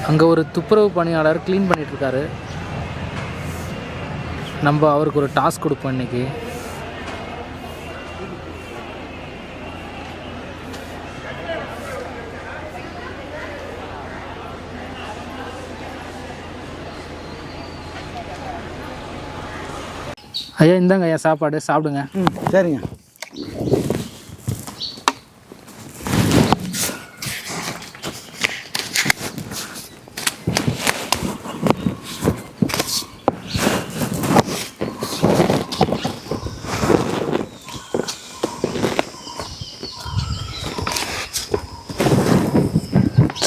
அங்கே ஒரு துப்புரவு பணியாளர் க்ளீன் பண்ணிகிட்ருக்காரு. நம்ம அவருக்கு ஒரு டாஸ்க் கொடுப்போம் இன்றைக்கி. ஐயா இந்தாங்க ஐயா சாப்பாடு, சாப்பிடுங்க. சரிங்க.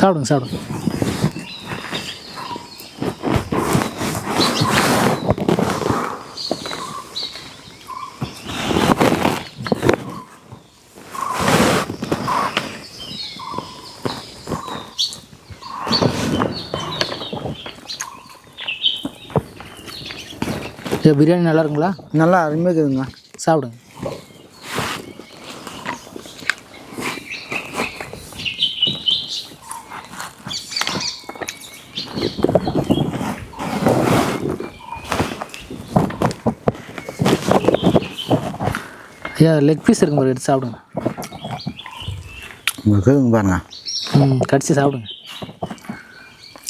சாப்பிடுங்க சாப்பிடுங்க. பிரியாணி நல்லா இருக்குங்களா? நல்லா அருமையாக இருக்குதுங்க. சாப்பிடுங்க. ஐயா லெக் பீஸ் இருக்குங்க, எடுத்து சாப்பிடுங்க. இருக்குதுங்க பாருங்க. கடிச்சு சாப்பிடுங்க.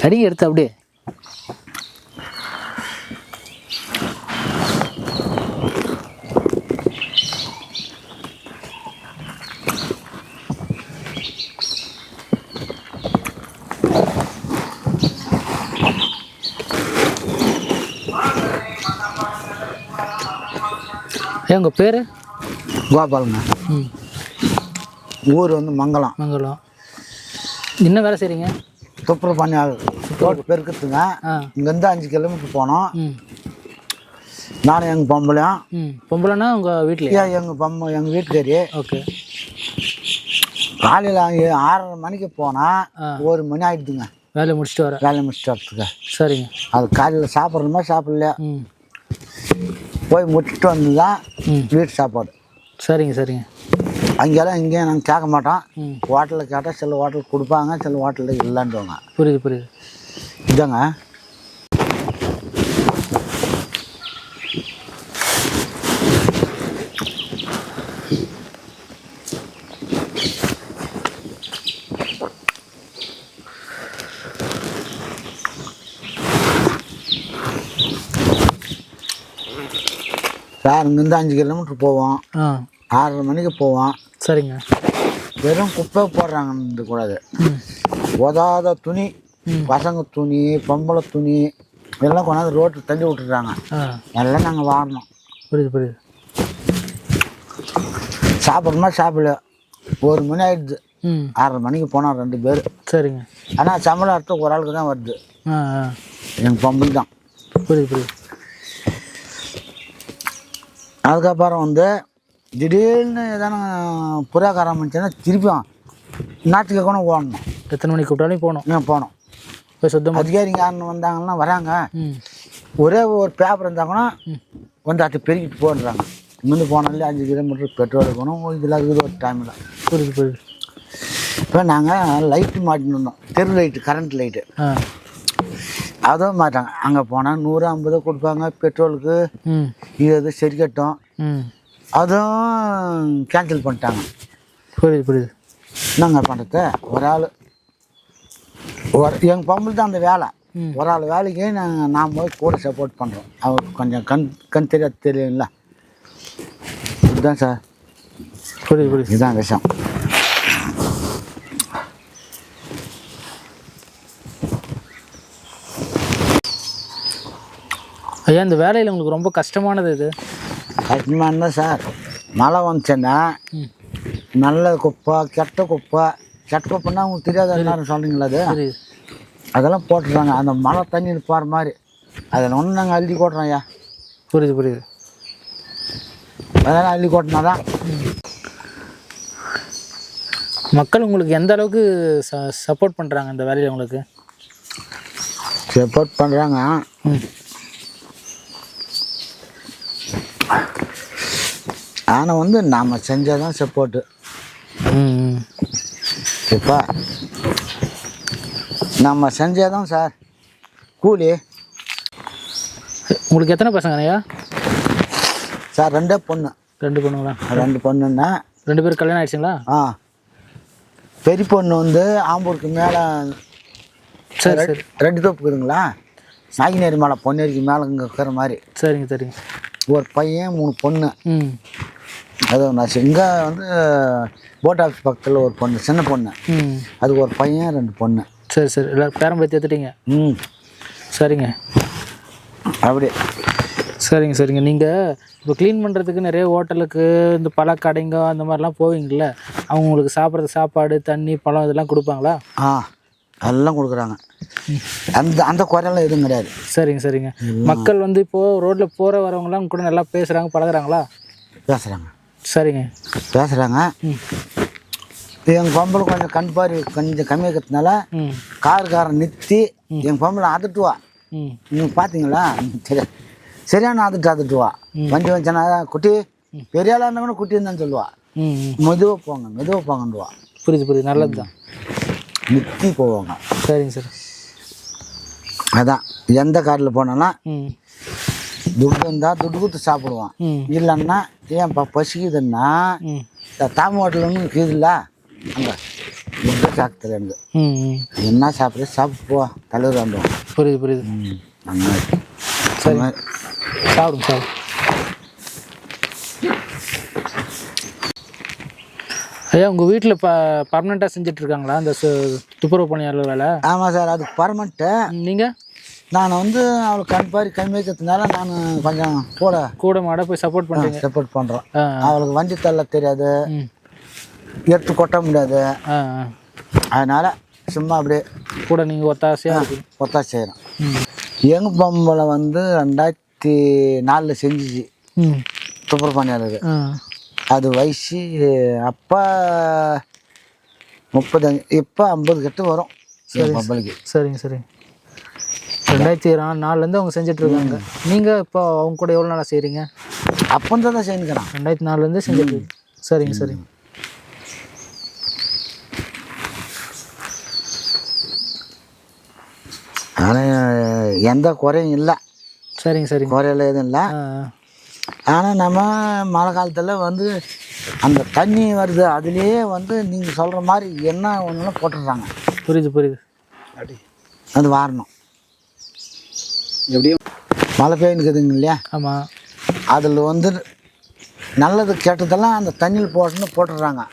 கடிங்க எடுத்து அப்படியே. ஏன் உங்கள் பேர்? கோபாலுங்க. ஊர் வந்து மங்கலம். மங்கலம். என்ன வேலை செய்கிறீங்க? துப்புரவு பணியாளர். ரோட்டு பெருக்கிறதுங்க. இங்கேருந்து 5 கிலோமீட்டர் போனோம். நானும் எங்கள் பொம்பளையும். பொம்பளைன்னா உங்கள் வீட்டிலையா? எங்கள் வீட்டுக்காரி. ஓகே. காலையில் 6:30 மணிக்கு போனால் 1 மணி ஆகிடுதுங்க. வேலையை முடிச்சுட்டு வரத்துக்கு. சரிங்க. அது காலையில் சாப்பிட்றோமா சாப்பிடலையா போய் முடிச்சுட்டு வந்து தான் வீட்டு சாப்பாடு. சரிங்க. அங்கெல்லாம் இங்கேயும் நாங்கள் கேட்க மாட்டோம். ஹோட்டலில் கேட்டால் சில ஹோட்டல் கொடுப்பாங்க, சில ஹோட்டலில் இல்லைன்றவங்க. புரியுது. இதாங்க சார். இங்கேருந்து 5 கிலோமீட்டர் போவோம். 6:30 மணிக்கு போவோம். சரிங்க. வெறும் குப்பை போடுறாங்கன்னு கூடாது. உதாத துணி, பசங்க துணி, பொம்பளை துணி இதெல்லாம் கொண்டாந்து ரோட்டில் தள்ளி விட்டுறாங்க. எல்லாம் நாங்கள் வாரணும். புரியுது. சாப்பிட்றோமா சாப்பிடல 1 மணி ஆகிடுது. 6:30 மணிக்கு போனோம் 2 பேர். சரிங்க. ஆனால் சம்பளம் அர்த்தம் ஒரு ஆளுக்கு தான் வருது. எங்கள் பொம்பளை தான். புரியுது. அதுக்கப்புறம் வந்து திடீர்னு எதான புறாக்காரம் இருந்துச்சுன்னா திருப்பியும் நாட்டுக்கு கூட ஓடணும். எத்தனை மணிக்கு கூப்பிட்டாலும் போகணும். இப்போ சுத்தமாக அதிகாரிங்க யாருன்னு வந்தாங்கன்னா வராங்க. ஒரே ஒரு பேப்பர் இருந்தாங்கன்னா வந்து அதை பெருக்கிட்டு போடுறாங்க. இங்கேருந்து போனாலே 5 கிலோமீட்டர் பெட்ரோல் இருக்கணும். இதெல்லாம் இருக்குது ஒரு டைமில். புரியுது. இப்போ நாங்கள் லைட்டு மாட்டின்னு இருந்தோம். தெரு லைட்டு, கரண்ட் லைட்டு. அதுவும் மாட்டாங்க. அங்கே போனால் 150 கொடுப்பாங்க பெட்ரோலுக்கு. இது சரி கட்டும். அதுவும் கேன்சல் பண்ணிட்டாங்க. புரியுது. என்னங்க பண்ணுறது? ஒரு ஆள் எங்கள் பொம்பளை தான் அந்த வேலை. ஒரு ஆள் வேலைக்கு நான் போய் கூட சப்போர்ட் பண்ணுறோம். அவருக்கு கொஞ்சம் கண் தெரியாது தெரியுங்களா? இதுதான் சார். புரியுது. இதுதான் விஷயம். ஐயா இந்த வேலையில் உங்களுக்கு ரொம்ப கஷ்டமானது இது? கஷ்டமானதான் சார். மழை வந்துச்சுன்னா நல்ல குப்பை, கெட்ட குப்பைன்னா உங்களுக்கு தெரியாத எல்லாரும் சொல்கிறீங்களா? அது அதெல்லாம் போட்டுறாங்க. அந்த மழை தண்ணி போகிற மாதிரி அதில் ஒன்று நாங்கள் அள்ளி கொட்டுறோம். ஐயா புரியுது. அதெல்லாம் அள்ளி கொட்டினா தான் மக்கள் உங்களுக்கு எந்த அளவுக்கு சப்போர்ட் பண்ணுறாங்க இந்த வேலையில்? உங்களுக்கு சப்போர்ட் பண்ணுறாங்க. ஆனால் வந்து நாம் செஞ்சால் தான் சப்போர்ட்டு. இப்போ நம்ம செஞ்சாதான் சார் கூலி. உங்களுக்கு எத்தனை பசங்க ஐயா? சார் 2 பொண்ணு. 2 பொண்ணுங்களா? 2 பொண்ணுன்னா 2 பேருக்கு கல்யாணம் ஆயிடுச்சுங்களா? பெரிய பொண்ணு வந்து ஆம்பூருக்கு மேலே சரி சரி ரெண்டு தோப்புக்குதுங்களா, நாகினேரி மலை பொன்னேரிக்கு மேலே இங்கே இருக்கிற மாதிரி. சரிங்க சரிங்க. ஒரு பையன் 3 பொண்ணு. ம். அது நான் இங்கே வந்து போட் ஆஃபீஸ் பக்கத்தில் ஒரு பொண்ணு, சின்ன பொண்ணு. ம். அது ஒரு பையன் 2 பொண்ணு. சரி சரி. எல்லாம் பேரம் பேத்தி எடுத்துட்டீங்க? ம். சரிங்க. அப்படி. சரிங்க சரிங்க. நீங்கள் இப்போ க்ளீன் பண்ணுறதுக்கு நிறைய ஹோட்டலுக்கு இந்த பல கடைங்க அந்த மாதிரிலாம் போவீங்கள்ல, அவங்க உங்களுக்கு சாப்பிட்றதுக்கு சாப்பாடு தண்ணி பழம் இதெல்லாம் கொடுப்பாங்களா? எல்லாம் கொடுக்குறாங்க. அந்த குறையெல்லாம் எதுவும் கிடையாது. சரிங்க சரிங்க. மக்கள் வந்து இப்போது ரோட்டில் போகிற வரவங்களாம் கூட நல்லா பேசுகிறாங்க பழகுறாங்களா? பேசுகிறாங்க. சரிங்க. பேசுகிறாங்க. எங்கள் பொம்பளை கொஞ்சம் கண் பார்வை கொஞ்சம் கம்மியாக இருக்கிறதுனால காருக்காரன் நிறுத்தி எங்கள் பொம்பளை அதட்டுவா. நீங்கள் பார்த்தீங்களா? சரியான அதட்டுவா. வண்டி வந்துச்சுன்னா குட்டி பெரிய ஆளாக இருந்தால் கூட குட்டி இருந்தான்னு சொல்லுவா. மெதுவாக போங்கன்னுவா. புரியுது புரியுது. நல்லது தான். நிறுத்தி போவாங்க. சரிங்க சார். அதான் எந்த காரில் போனோன்னா துட்டு இருந்தால் துட்டு கொடுத்து சாப்பிடுவான். இல்லைன்னா ஏன்ப்பா பசிக்குதுன்னா தாம ஹோட்டல் ஒன்று இருக்குதுல்ல, அங்கே துட்டு சாப்பிட்டு எனக்கு என்ன சாப்பிட்டு போ தலைவர் வந்துடும். புரியுது புரியுது. அந்த மாதிரி. சரி சாப்பிடுங்க சார். ஐயா உங்கள் வீட்டில் பர்மனெண்ட்டாக செஞ்சிட்ருக்காங்களா அந்த துப்புரவு பணியாளர் வேலை? ஆமாம் சார், அது பர்மனெண்ட்டு. நீங்கள்? நான் வந்து அவளுக்கு கண் பாரி கம்மி வைக்கிறதுனால நான் கொஞ்சம் கூட மாட போய் சப்போர்ட் பண்ணுறோம். அவளுக்கு வண்டி தள்ள தெரியாது, எடுத்து கொட்ட முடியாது. அதனால் சும்மா அப்படியே கூட நீங்கள் ஒத்தாசையாக செய்கிறோம். எங்கள் பொம்பளை வந்து 2004 செஞ்சிச்சு துப்புரவு பணியாளர். அது வயசு அப்போ 35, இப்போ 50 கிட்ட வரும் பொம்பளைக்கு. சரிங்க சரிங்க. 2004 அவங்க செஞ்சிட்ருக்காங்க. நீங்கள் இப்போ அவங்க கூட எவ்வளோ நாளாக செய்கிறீங்க? அப்போ தான் செய்யணுக்கிறேன். 2004 செஞ்சுட்டு. சரிங்க சரிங்க. ஆனால் எந்த குறையும் இல்லை. சரிங்க சரிங்க. குறையெல்லாம் எதுவும் இல்லை. ஆனால் நம்ம மழை காலத்தில் வந்து அந்த தண்ணி வருது, அதுலேயே வந்து நீங்கள் சொல்கிற மாதிரி என்ன ஒன்றுலாம் போட்டுடுறாங்க. புரியுது புரியுது. அது வாரணும். எப்படியும் மழை பெய்யுக்குதுங்க இல்லையா? ஆமாம். அதில் வந்து நல்லது கெட்டதெல்லாம் அந்த தண்ணியில் போட்டுடுறாங்க.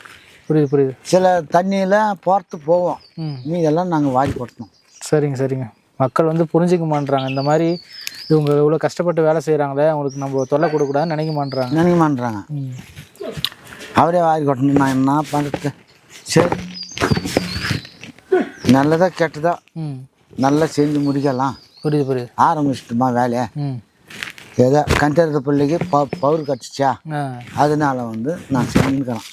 புரியுது புரியுது. சில தண்ணியில் போகிறது போவோம், மீதெல்லாம் நாங்கள் வாரி போட்டணும். சரிங்க சரிங்க. மக்கள் வந்து புரிஞ்சிக்க மாட்டுறாங்க. இந்த மாதிரி இவங்க இவ்வளோ கஷ்டப்பட்டு வேலை செய்கிறாங்களே, அவங்களுக்கு நம்ம தொல்லை கொடுக்கூடாதுன்னு நினைக்க மாட்டுறாங்க. அவரே வாரி கொட்டணும். நான் என்ன பண்ணுறது? சரி, நல்லதாக கெட்டதா நல்லா செஞ்சு முடிக்கலாம். புரியுது புரியுது. ஆரம்பிச்சிட்டுமா வேலையை. ஏதோ கண்டெடுத்த பிள்ளைக்கு பவுர் கட்டிச்சா, அதனால வந்து நான் செஞ்சுக்கிறேன்.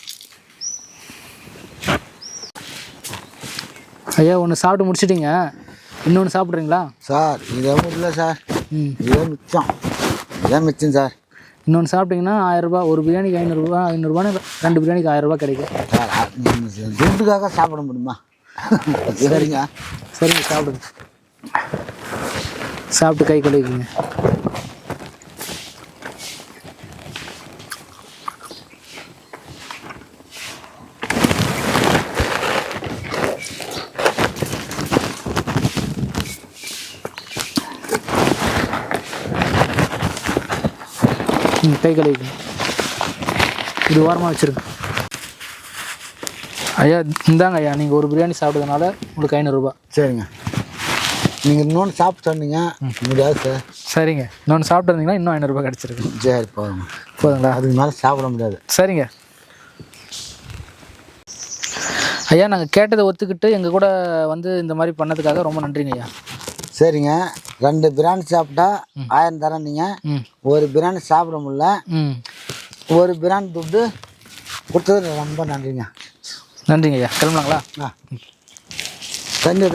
ஐயா ஒன்று சாப்பிட்டு முடிச்சிட்டிங்க, இன்னொன்று சாப்பிட்றீங்களா? சார் இதே முடியல சார், இதே மிச்சம் சார். இன்னொன்று சாப்பிட்டிங்கன்னா 1000 ரூபா. ஒரு பிரியாணிக்கு 500 ரூபா. 500 ரூபான்னு 2 பிரியாணிக்கு 1000 ரூபா கிடைக்கும். சார் துட்டுக்காக சாப்பிட முடியுமா? சரிங்க சரிங்க. சாப்பிடுங்க. சாப்பிட்டு கை கழுவிக்குங்க. கை கழுவிக்குங்க. இது ஓரமாக வச்சுருங்க. ஐயா இந்தாங்க ஐயா, நீங்கள் ஒரு பிரியாணி சாப்பிட்டதுனால உங்களுக்கு 500 ரூபா. சரிங்க. நீங்கள் இன்னொன்று சாப்பிட்டு சொன்னீங்க, முடியாது சார். சரிங்க. இன்னொன்று சாப்பிட்டு வந்தீங்கன்னா இன்னும் 500 ரூபா கிடச்சிருக்கு. சரி போதுங்களா? அதுக்கு மேலே சாப்பிட முடியாது. சரிங்க ஐயா, நாங்கள் கேட்டதை ஒத்துக்கிட்டு எங்கள் கூட வந்து இந்த மாதிரி பண்ணதுக்காக ரொம்ப நன்றிங்க ஐயா. சரிங்க. 2 பிரியாணி சாப்பிட்டா 1000 தரேன். நீங்கள் ஒரு பிரியாணி சாப்பிட முடியல, ஒரு பிரியாணி துட்டு கொடுத்தது ரொம்ப நன்றிங்க. நன்றிங்க ஐயா. கிளம்பலாங்களா? தண்ணி